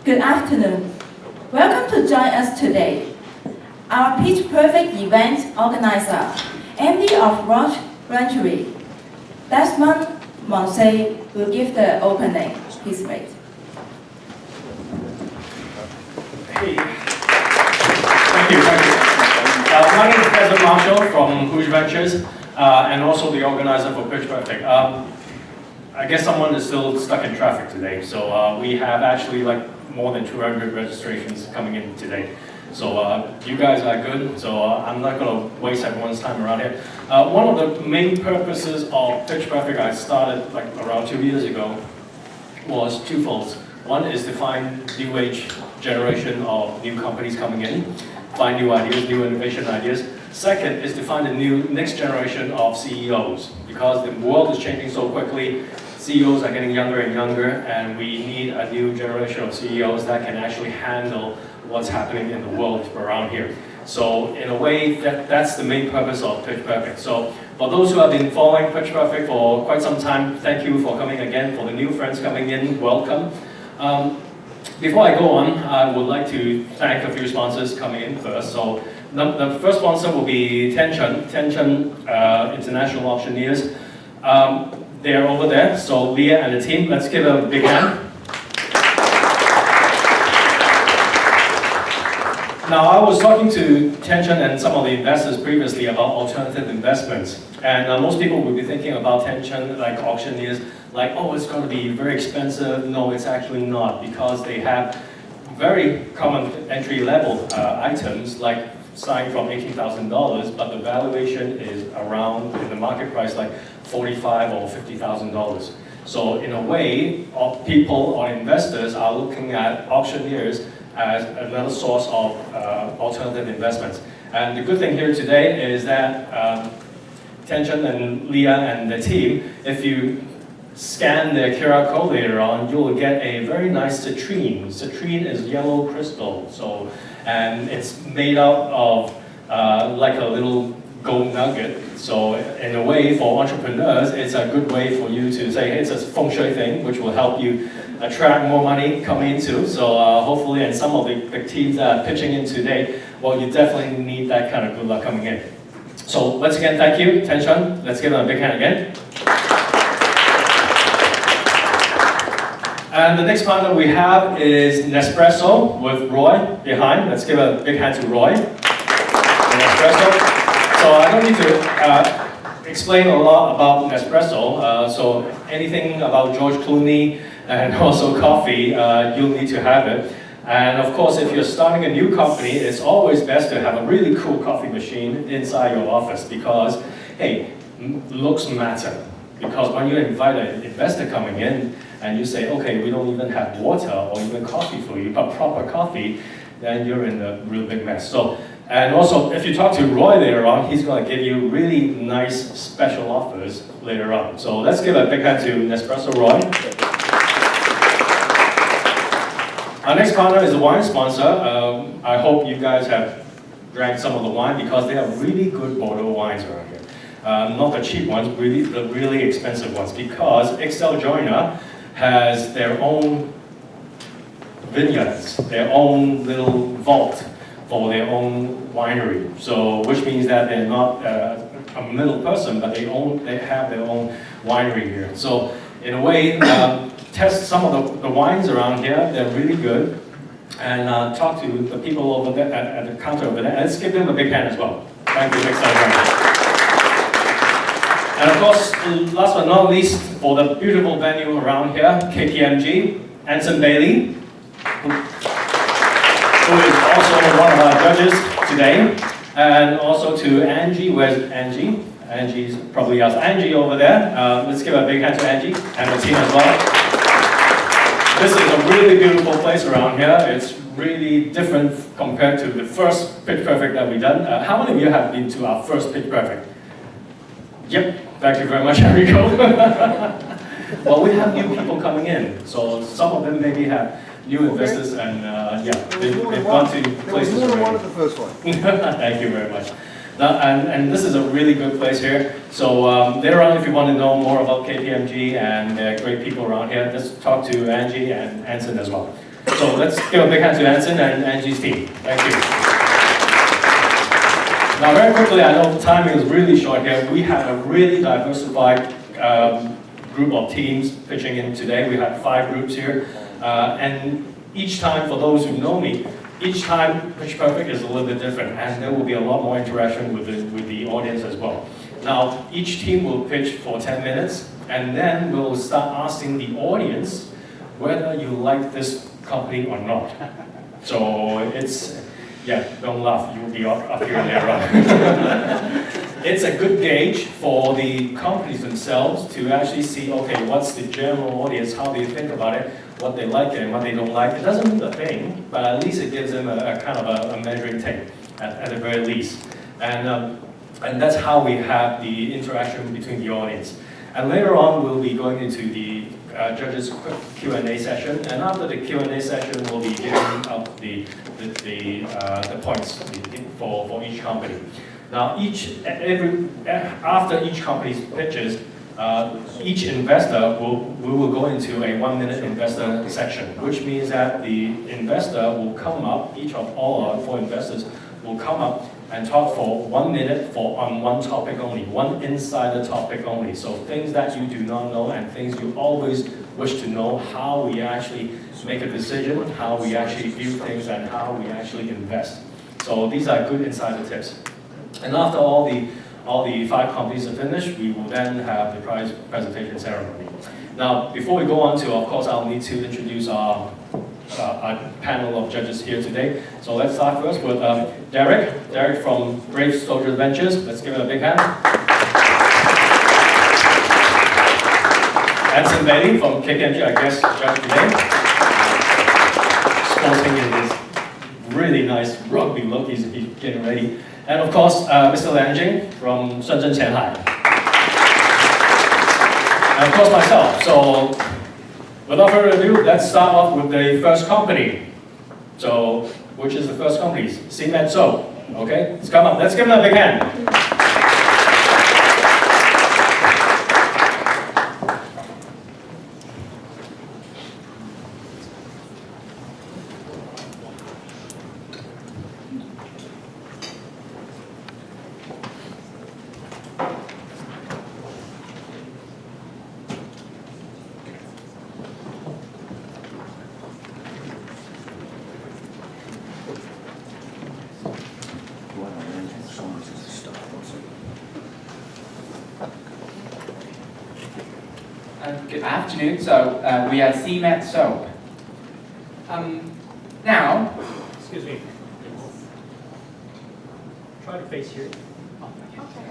Good afternoon. Welcome to join us today. Our Pitch Perfect event organizer, MD of Nov28, Nov28 will give the opening. Please wait. Hey. Thank you. My name is President Marshall from Rouge Ventures, and also the organizer for Pitch Perfect. I guess someone is still stuck in traffic today, so we have actually like more than 200 registrations coming in today. So you guys are good, so I'm not going to waste everyone's time around here. One of the main purposes of Pitch Perfect I started like around 2 years ago was twofold. One is to find new age generation of new companies coming in, find new ideas, new innovation ideas. Second is to find a new next generation of CEOs, because the world is changing so quickly. CEOs are getting younger and younger, and we need a new generation of CEOs that can actually handle what's happening in the world around here. So in a way, that's the main purpose of Pitch Perfect. So for those who have been following Pitch Perfect for quite some time, thank you for coming again. For the new friends coming in, welcome. Before I go on, I would like to thank a few sponsors coming in first. So the first sponsor will be Tencent International Auctioneers. They're over there, so Leah and the team, let's give a big hand. Now, I was talking to Tencent and some of the investors previously about alternative investments. And most people would be thinking about Tencent, like auctioneers, like, oh, it's going to be very expensive. No, it's actually not, because they have very common entry-level items, like starting from $18,000, but the valuation is around, in the market price, like $45,000 or $50,000. So in a way, people or investors are looking at auctioneers as another source of alternative investments. And the good thing here today is that Tencent and Leah and the team, if you scan their QR code later on, you will get a very nice citrine. Citrine is yellow crystal, so, and it's made out of like a little gold nugget. So in a way, for entrepreneurs, it's a good way for you to say, hey, it's a feng shui thing, which will help you attract more money coming into. So hopefully, and some of the big teams that are pitching in today, well, you definitely need that kind of good luck coming in. So once again, thank you, Tencent. Let's give them a big hand again. And the next partner we have is Nespresso with Roy behind. Let's give a big hand to Roy. Nespresso. So I don't need to explain a lot about Nespresso. So anything about George Clooney and also coffee, you'll need to have it. And of course, if you're starting a new company, it's always best to have a really cool coffee machine inside your office, because, hey, looks matter. Because when you invite an investor coming in and you say, okay, we don't even have water or even coffee for you, but proper coffee, then you're in a real big mess. So, and also, if you talk to Roy later on, he's going to give you really nice special offers later on. So let's give a big hand to Nespresso Roy. Our next partner is a wine sponsor. I hope you guys have drank some of the wine, because they have really good Bordeaux wines around here. Not the cheap ones, really, the really expensive ones, because Excel Joiner has their own vineyards, their own little vault for their own winery. So, which means that they're not a middle person, but they have their own winery here. So, in a way, test some of the wines around here. They're really good. And talk to the people over there at the counter over there. And let's give them a big hand as well. Thank you, Excel Joiner. And of course, last but not least, for the beautiful venue around here, KPMG, Anson Bailey, who is also one of our judges today, and also to Angie. Where's Angie? Angie's probably us. Angie over there. Let's give a big hand to Angie and the team as well. This is a really beautiful place around here. It's really different compared to the first Pitch Perfect that we've done. How many of you have been to our first Pitch Perfect? Yep, thank you very much, Enrico. Well, we have new people coming in, so some of them maybe have new investors, and yeah, they've gone to places already. One of the first one. Thank you very much. Now, and this is a really good place here. So later on, if you want to know more about KPMG and great people around here, just talk to Angie and Anson as well. So let's give a big hand to Anson and Angie's team. Thank you. Now, very quickly, I know timing is really short here. We have a really diversified group of teams pitching in today. We have 5 groups here. And each time, for those who know me, each time Pitch Perfect is a little bit different, and there will be a lot more interaction with the audience as well. Now, each team will pitch for 10 minutes, and then we'll start asking the audience whether you like this company or not. So it's, yeah, don't laugh, you'll be up here later on. It's a good gauge for the companies themselves to actually see, okay, what's the general audience, how they think about it, what they like and what they don't like. It doesn't mean a thing, but at least it gives them a kind of a measuring tape, at the very least. And that's how we have the interaction between the audience. And later on, we'll be going into the judges' Q&A session, and after the Q&A session, we'll be giving out the points for each company. Now, after each company's pitches, each investor we will go into a 1-minute investor section, which means that the investor will come up, all our 4 investors will come up and talk for 1 minute on one topic only, one insider topic only. So things that you do not know and things you always wish to know, how we actually make a decision, how we actually view things, and how we actually invest. So these are good insider tips. And after all the 5 companies are finished, we will then have the prize presentation ceremony. Now, before we go on to, of course, I'll need to introduce our panel of judges here today. So let's start first with Derek. Derek from Brave Soldiers Ventures. Let's give him a big hand. Anson Bailey from KPMG, I guess, judge today. Sporting in his really nice rugby look, he's getting ready. And of course, Mr. Liang Jing from Shenzhen Qianhai. And of course myself. So without further ado, let's start off with the first company. So, which is the first company? CMED Soap. Okay, let's come up. Let's give them a big hand. Good afternoon. So we are CMED Soap. Now, Excuse me. Try to face here.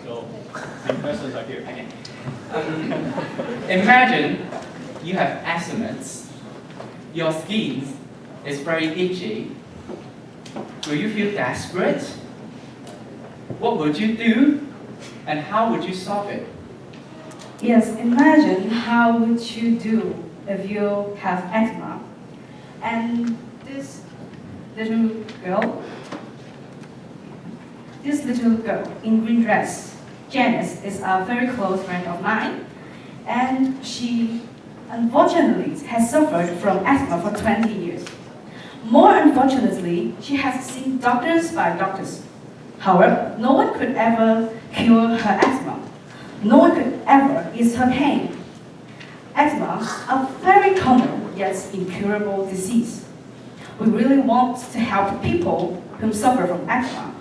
So the investors are here. okay. Imagine you have estimates. Your skin is very itchy. Will you feel desperate? What would you do? And how would you solve it? Yes, imagine how would you do if you have eczema. And this little girl in green dress, Janice, is a very close friend of mine. And she, unfortunately, has suffered from asthma for 20 years. More unfortunately, she has seen doctors by doctors. However, no one could ever cure her asthma. No one could ever ease her pain. Asthma, a very common yet incurable disease. We really want to help people who suffer from asthma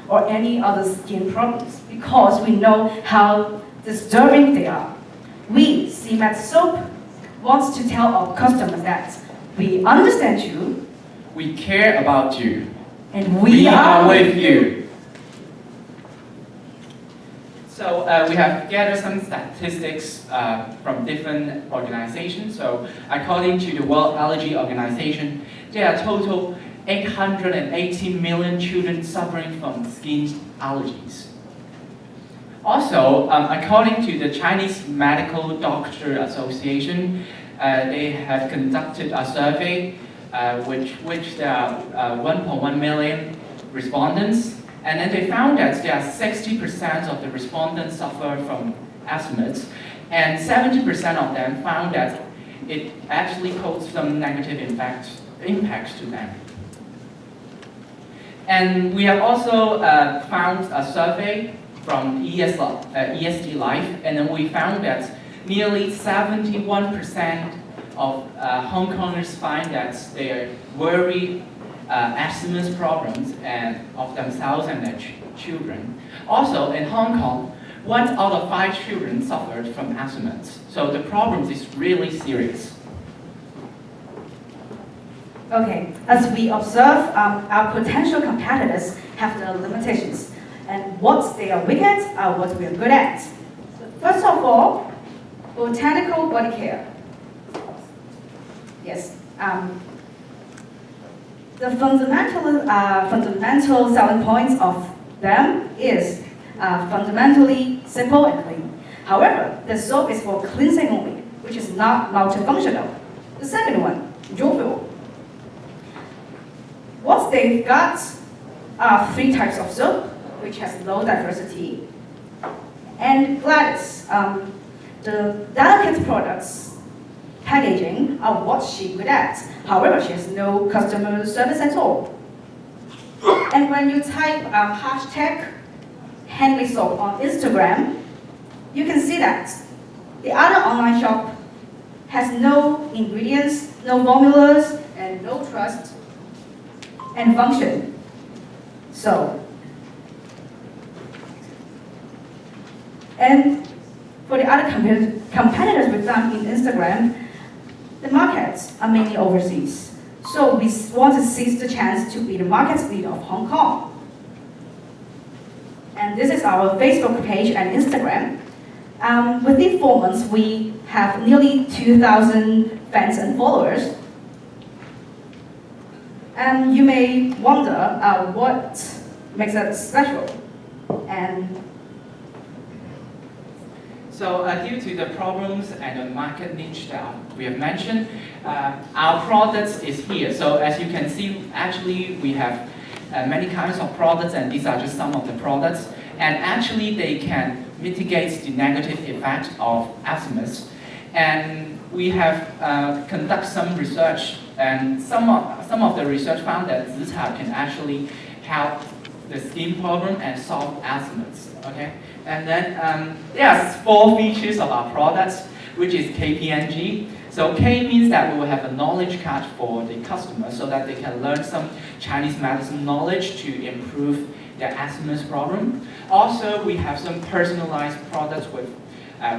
or any other skin problems because we know how disturbing they are. We, CMED Soap, wants to tell our customers that we understand you, We care about you. and we are with you. So we have gathered some statistics from different organizations. So according to the World Allergy Organization, there are total 880 million children suffering from skin allergies. Also, according to the Chinese Medical Doctor Association, they have conducted a survey which there are 1.1 million respondents. And then they found that there are 60% of the respondents suffer from asthma, and 70% of them found that it actually posed some negative effects impact to them. And we have also found a survey from ESG Life, and then we found that nearly 71% of Hong Kongers find that they worry asthma problems and of themselves and their children. Also, in Hong Kong, 1 out of 5 children suffered from asthma. So the problem is really serious. Okay, as we observe, our potential competitors have their limitations, and what they are weak at are what we are good at. First of all, botanical body care. Yes, the fundamental selling points of them is fundamentally simple and clean. However, the soap is for cleansing only, which is not multifunctional. The second one, jovial. What they've got are 3 types of soap, which has low diversity. And Gladys, the delicate products packaging are what she's good at. However, she has no customer service at all. And when you type hashtag handmade soap on Instagram, you can see that the other online shop has no ingredients, no formulas, and no trust and function. So, and for the other competitors we found in Instagram, the markets are mainly overseas. So we want to seize the chance to be the market leader of Hong Kong. And this is our Facebook page and Instagram. Within 4 months, we have nearly 2,000 fans and followers. And you may wonder what makes us special. And so due to the problems and the market niche that we have mentioned, our products is here. So as you can see, actually we have many kinds of products, and these are just some of the products. And actually they can mitigate the negative effect of asthma. And we have conducted some research, and some of the research found that this can actually help the skin problem and solve asthma. Okay, and then there are 4 features of our products, which is KPNG. So K means that we will have a knowledge card for the customer so that they can learn some Chinese medicine knowledge to improve their asthma problem. Also, we have some personalized products with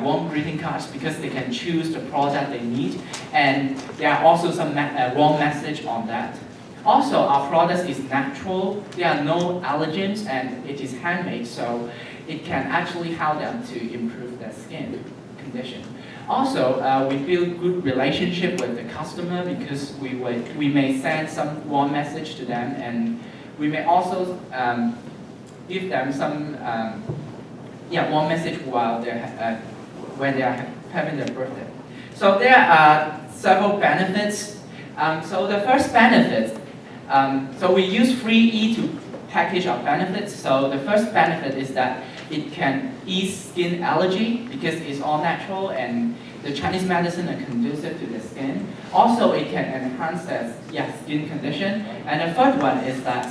warm greeting cards because they can choose the product they need, and there are also some warm message on that. Also, our product is natural, there are no allergens, and it is handmade, so it can actually help them to improve their skin condition. Also, we build good relationship with the customer because we may send some warm message to them, and we may also give them some warm message while when they are having their birthday. So there are several benefits. So the first benefit, so we use 3E to package our benefits. So the first benefit is that it can ease skin allergy because it's all natural and the Chinese medicine are conducive to the skin. Also, it can enhance the skin condition. And the third one is that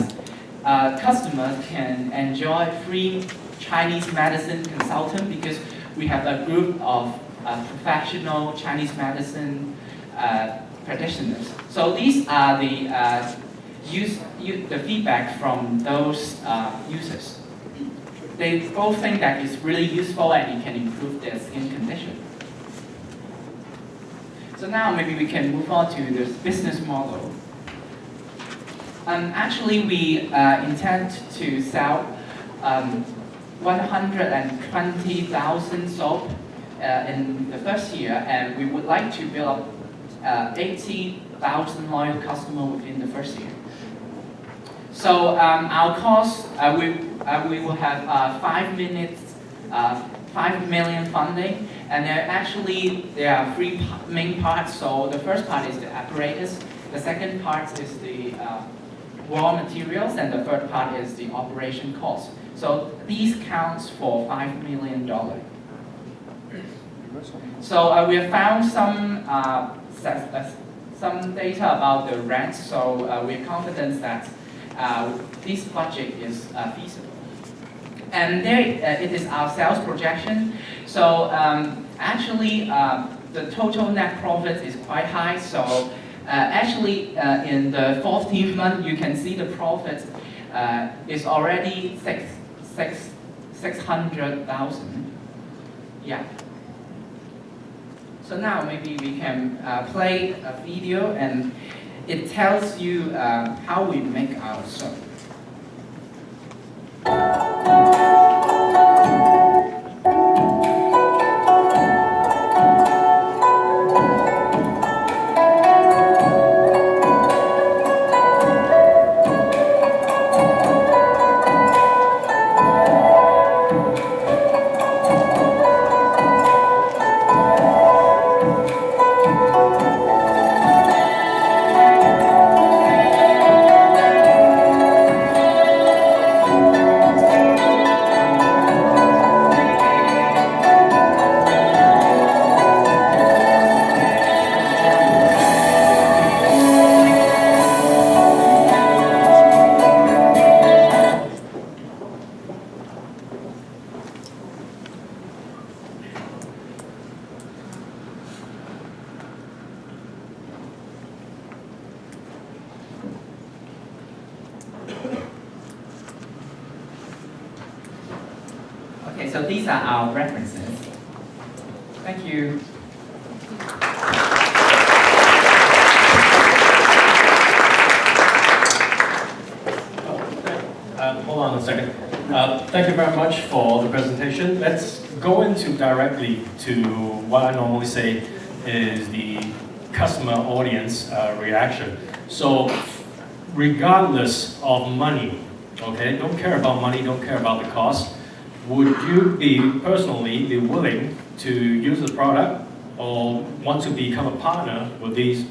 customers can enjoy free Chinese medicine consultant because we have a group of professional Chinese medicine practitioners. So these are the the feedback from those users. They both think that it's really useful and it can improve their skin condition. So now maybe we can move on to the business model. Actually, we intend to sell 120,000 soap in the first year, and we would like to build up 80,000 loyal customers within the first year. So our cost, we will have 5 million funding, and there are 3 main parts. So the first part is the apparatus, the second part is the raw materials, and the third part is the operation cost. So these counts for $5 million. So we have found some some data about the rent, so we're confident that this budget is feasible. And there it is our sales projection. So actually, the total net profit is quite high. So actually, in the 14th month, you can see the profit is already 600,000. Yeah. So now maybe we can play a video, and it tells you how we make our soap. Okay, so these are our references. Thank you. Hold on a second. Thank you very much for the presentation. Let's go into directly to what I normally say is the customer audience reaction. So regardless of money, okay, don't care about money, don't care about the cost, would you personally be willing to use the product or want to become a partner with this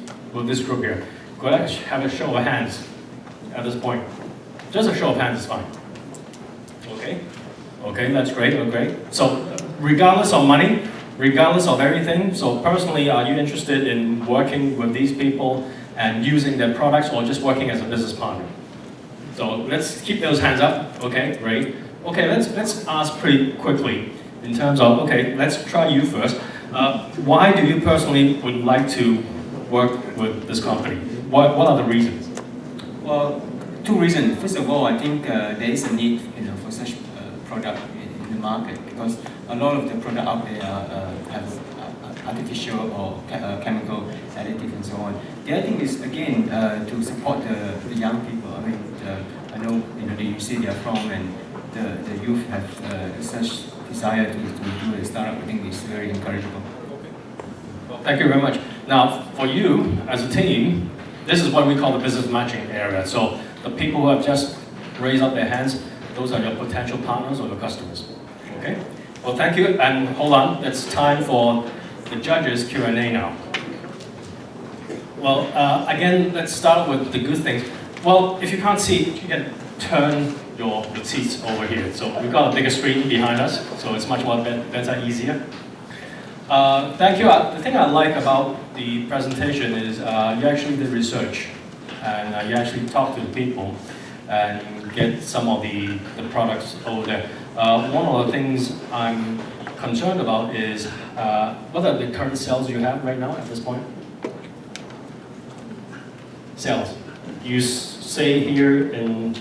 group here? Could I have a show of hands at this point? Just a show of hands is fine. Okay, okay, that's great, okay. So regardless of money, regardless of everything, so personally, are you interested in working with these people and using their products or just working as a business partner? So let's keep those hands up, okay, great. Okay, let's ask pretty quickly in terms of, okay, let's try you first. Why do you personally would like to work with this company? What are the reasons? Well, two reasons. First of all, I think there is a need, for such product in the market because a lot of the product out there have artificial or chemical additive and so on. The other thing is again to support the young people. I mean, I know you see they are from and the youth have such desire to do a startup. I think it's very encourageable. Okay. Well, thank you very much. Now, for you as a team, this is what we call the business matching area. So the people who have just raised up their hands, those are your potential partners or your customers. Okay? Well, thank you. And hold on, it's time for the judges' Q&A now. Well, again, let's start with the good things. Well, if you can't see, you can turn your seats over here. So we've got a bigger screen behind us, so it's much more better, easier. Thank you. The thing I like about the presentation is you actually did research, and you actually talked to the people and get some of the products over there. One of the things I'm concerned about is what are the current sales you have right now at this point? Sales. You say here in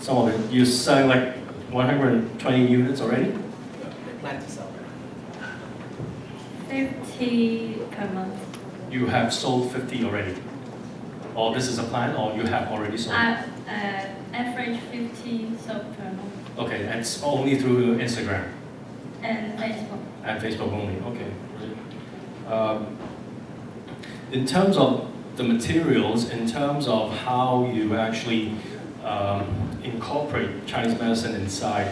some of it, you're selling like 120 units already? They plan to sell 50 per month. You have sold 50 already? Or this is a plan, or you have already sold? Average 50 sold per month. Okay, and it's only through Instagram? And Facebook. And Facebook only, okay. In terms of the materials, in terms of how you actually incorporate Chinese medicine inside,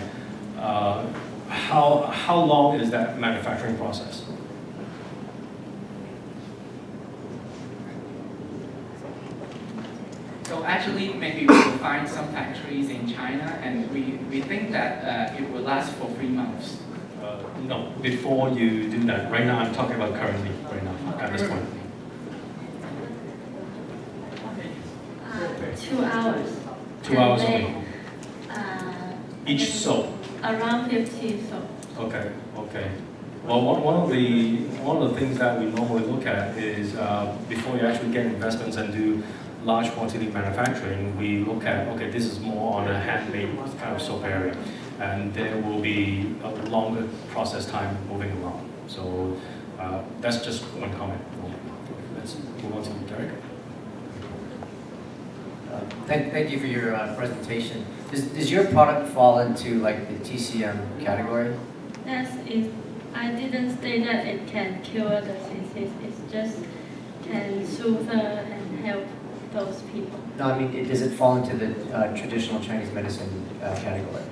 how long is that manufacturing process? So actually, maybe we will find some factories in China, and we think that it will last for 3 months. No, before you do that, right now I'm talking about currently, right now, at this point. 2 hours. 2 hours And only. Each soap. Around 50 soaps. Okay, okay. Well, one of the things that we normally look at is before you actually get investments and do large quantity manufacturing, we look at, okay, this is more on a handmade kind of soap area, and there will be a longer process time moving along. So that's just one comment. Let's move on to Derek. Thank you for your presentation. Does your product fall into like the TCM category? Yes, I didn't say that it can cure the disease. It just can soothe and help those people. No, I mean, does it fall into the traditional Chinese medicine category?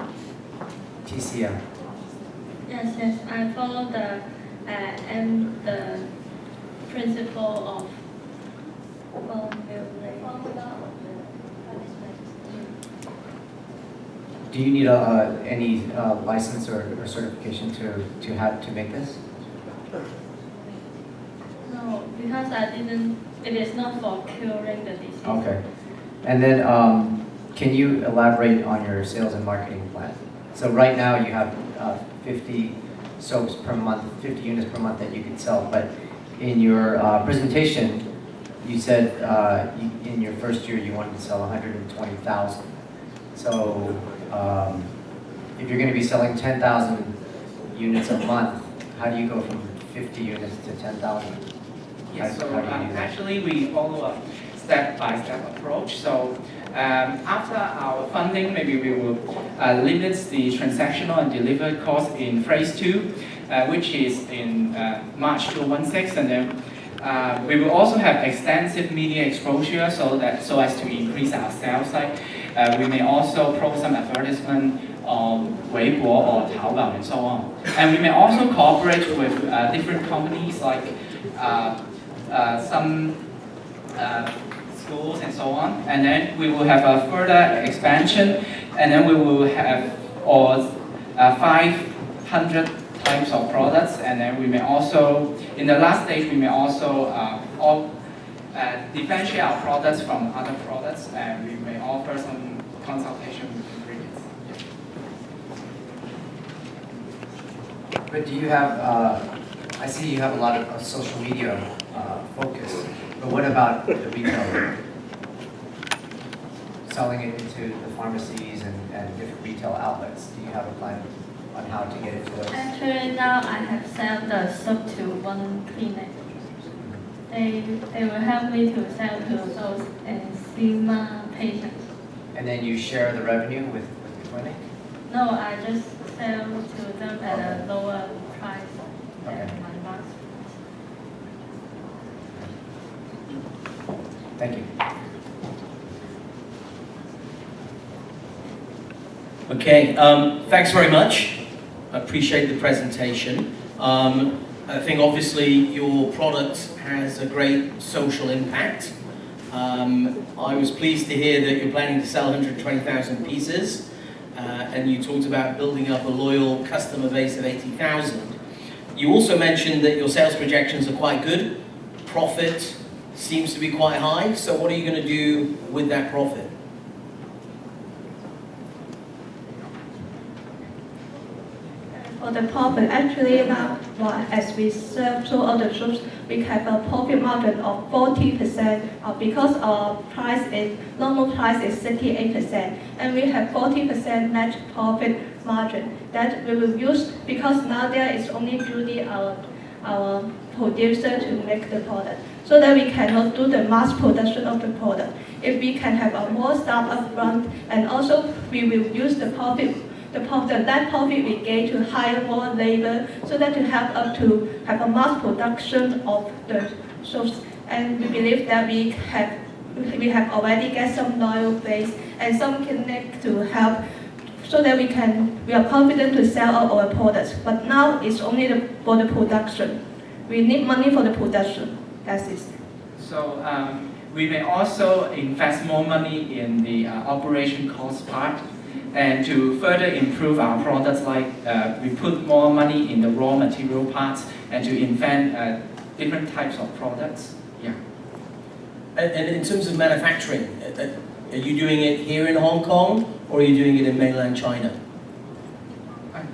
TCM. Yes, I follow the principle of formulation. Do you need any license or certification to have to make this? No, because I didn't. It is not for curing the disease. Okay. And then, can you elaborate on your sales and marketing plan? So right now you have 50 soaps per month, 50 units per month that you can sell. But in your presentation, you said in your first year you wanted to sell 120,000. So if you're going to be selling 10,000 units a month, how do you go from 50 units to 10,000? Yes, so How do you do that? actually we follow a step-by-step approach. So after our funding, maybe we will limit the transactional and delivered cost in phase 2, which is in March 2016, and then we will also have extensive media exposure so as to increase our sales side. We may also post some advertisement on Weibo or Taobao and so on. And we may also cooperate with different companies like some schools and so on. And then we will have a further expansion, and then we will have 500 types of products. And then we may also, in the last stage, we may also differentiate our products from other products, and we may offer some consultation with ingredients. But do you have, I see you have a lot of social media focus, but what about the retail? Selling it into the pharmacies and different retail outlets. Do you have a plan on how to get into those? Actually, now I have sent the soap to one clinic. They will help me to sell to those eczema patients. And then you share the revenue with the clinic? No, I just sell to them at a lower price than Okay. my last. Thank you. Okay, thanks very much. I appreciate the presentation. I think obviously your product has a great social impact. I was pleased to hear that you're planning to sell 120,000 pieces, and you talked about building up a loyal customer base of 80,000. You also mentioned that your sales projections are quite good. Profit seems to be quite high, so what are you going to do with that profit? For the profit, actually now, as we sell through all the soaps, we have a profit margin of 40%, because our normal price is 68%, and we have 40% net profit margin that we will use, because now there is only beauty our producer to make the product, so that we cannot do the mass production of the product. If we can have a more staff up front, and also we will use the net profit we gain to hire more labor, so that to help us to have a mass production of the soaps. And we believe that we have already get some loyal base and some clinic to help, so that we are confident to sell out our products. But now it's only for the production. We need money for the production. That's it. So we may also invest more money in the operation cost part, and to further improve our products, like we put more money in the raw material parts and to invent different types of products. Yeah. And in terms of manufacturing, Are you doing it here in Hong Kong, or are you doing it in mainland China?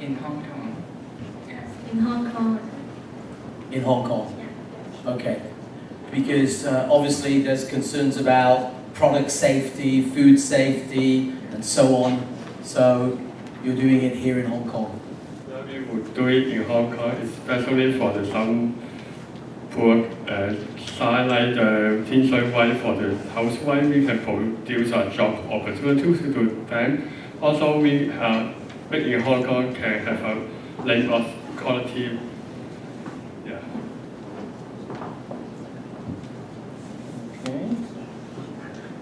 In Hong Kong. Yes, in Hong Kong. In Hong Kong. Yeah. Okay. Because obviously there's concerns about product safety, food safety, and so on. So you're doing it here in Hong Kong. We would do it in Hong Kong, especially for some poor side like the Tinshui for the housewife. We can produce a job opportunity to them. Also, we have made in Hong Kong can have a labor quality. Yeah.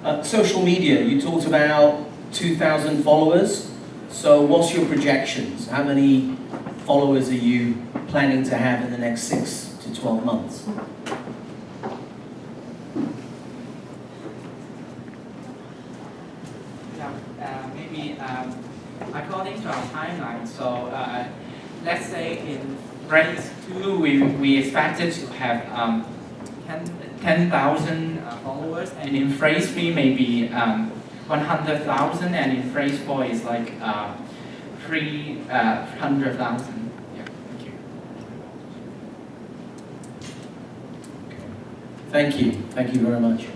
Okay. Social media, you talked about 2,000 followers. So what's your projections? How many followers are you planning to have in the next 6 to 12 months? Maybe according to our timeline, so let's say in phase 2, we expected to have 10,000 followers, and in phase 3 maybe 100,000, and in phase 4 is like 300,000. Yeah, thank you. Thank you. Thank you very much.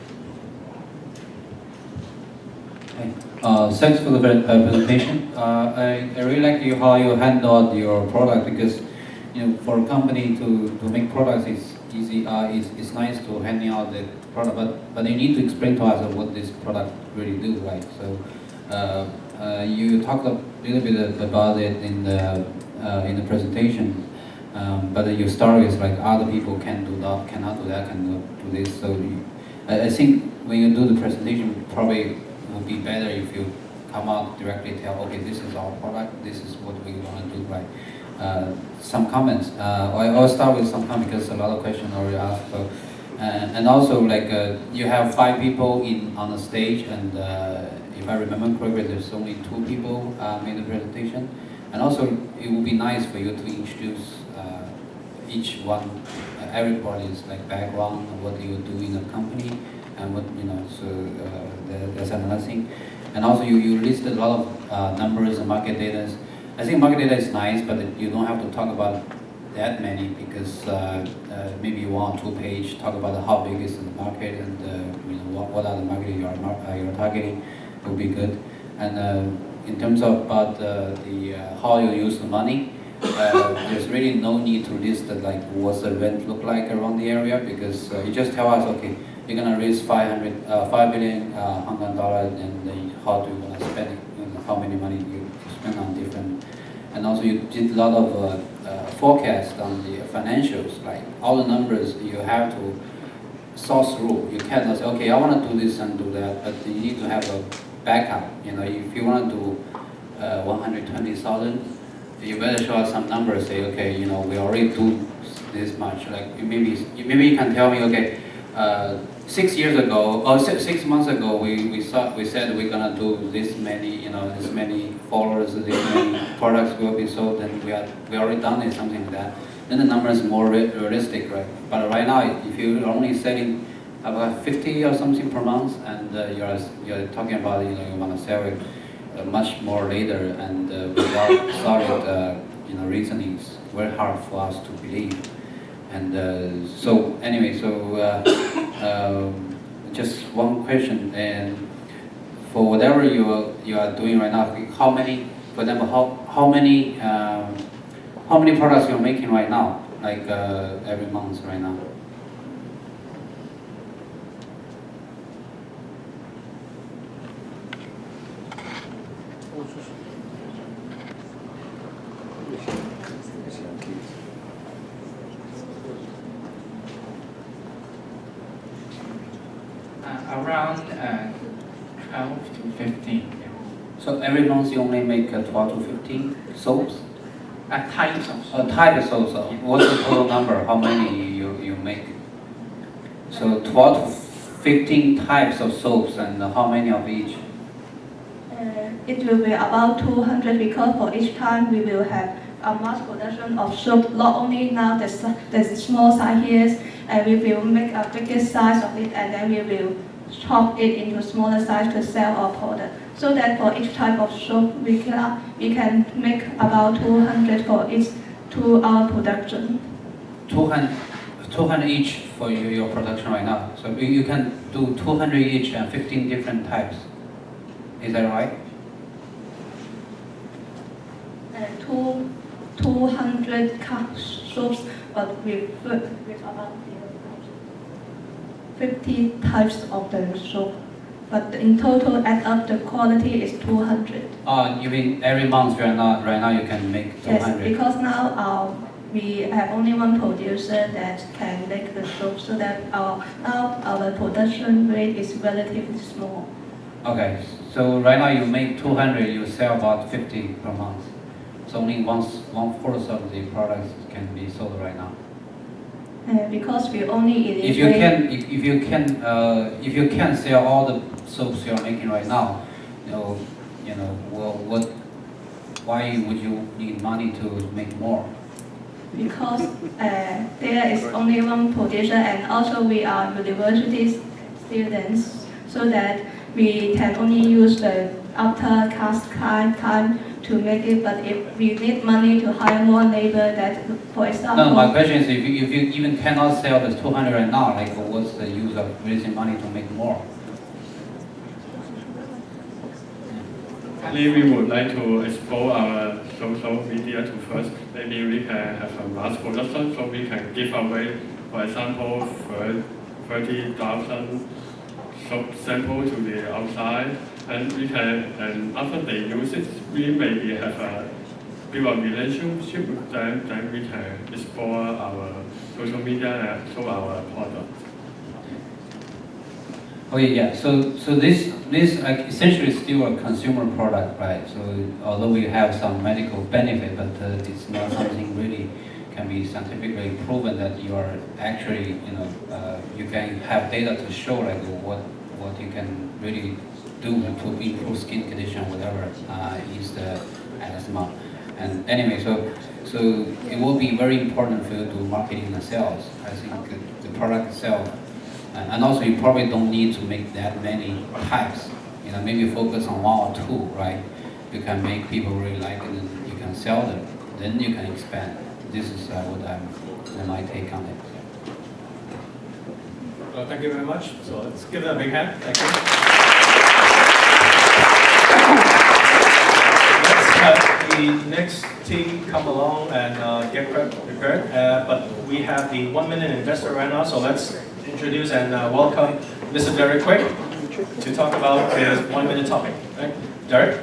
Thanks for the presentation. I really like how you handled your product, because for a company to make products is easy. It's nice to handing out the product, but you need to explain to us what this product really do, right? So you talked a little bit about it in the presentation, but your story is like other people cannot do that, cannot do this. So I think when you do the presentation, probably would be better if you come out directly tell, okay, this is our product, this is what we want to do, right? Some comments. I'll start with some comments because a lot of questions already asked. So, and also, like you have 5 people on the stage, and if I remember correctly, there's only 2 people in the presentation. And also, it would be nice for you to introduce each one, everybody's like background, what you do in the company, and what So that's another thing. And also, you listed a lot of numbers and market data. I think market data is nice, but you don't have to talk about that many, because maybe 1 or 2 page talk about how big is the market, and what are the market you're targeting. It would be good. And in terms of about how you use the money, there's really no need to list like what's the rent look like around the area, because you just tell us, okay, you're gonna raise 5 billion Hong Kong dollars, and how do you wanna spend it? How many money do you spend on different? And also you did a lot of forecast on the financials, like all the numbers you have to source through. You cannot say, okay, I want to do this and do that, but you need to have a backup. If you want to do 120,000, you better show us some numbers. Say, okay, we already do this much. Like maybe you can tell me, okay, 6 years ago or 6 months ago, we said we're gonna do this many, this many followers, this many products will be sold, and we already done it, something like that. Then the number is more realistic, right? But right now, if you're only selling about 50 or something per month, and you're talking about you want to sell it much more later, and without solid reasoning, it's very hard for us to believe. And so anyway, just one question, and for whatever you are doing right now, how many, for example, how many products you're making right now, like every month right now? Around 12 to 15. So every month you only make 12 to 15 soaps? Types of soap. Type of soaps. What's the total number? How many you make? So 12 to 15 types of soaps, and how many of each? It will be about 200, because for each time we will have a mass production of soap, not only now the small size here, and we will make a bigger size of it, and then we will chop it into smaller size to sell our product. So that for each type of soap, we can make about 200 for each to our production. 200 each for your production right now. So you can do 200 each and 15 different types. Is that right? 200 soaps, but with about 50 types of the soap. But in total, add up the quality is 200. You mean every month right now you can make 200? Yes, because now we have only one producer that can make the soap, so that our production rate is relatively small. Okay, so right now you make 200, you sell about 50 per month. So only one-fourth of the products can be sold right now. Because we only if you can sell all the soaps you're making right now, why would you need money to make more? Because there is only one producer, and also we are university students, so that we can only use the after cast time to make it. But if we need money to hire more labor, that for example. No, my question is, if you even cannot sell the 200 right now, like what's the use of raising money to make more? Maybe we would like to explore our social media to first. Maybe we can have a mass production, so we can give away, for example, 30,000 soap samples to the outside, and we can, and after they use it, we maybe have a build a relationship with them. Then we can explore our social media and show our product. Okay, yeah. So this essentially is still a consumer product, right? So although we have some medical benefit, but it's not something really can be scientifically proven that you are actually, you can have data to show like what you can really do to improve skin condition, whatever is the asthma. And anyway, so it will be very important for you to marketing and sales. I think the product itself. And also, you probably don't need to make that many types. Maybe focus on one or two, right? You can make people really like it, and you can sell them. Then you can expand. This is my take on it. Well, thank you very much. So let's give it a big hand. Thank you. Let's have the next team come along and get prepared. But we have the 1 minute investor right now, so let's introduce and welcome Mr. Derek Quick to talk about his 1 minute topic. Right? Derek?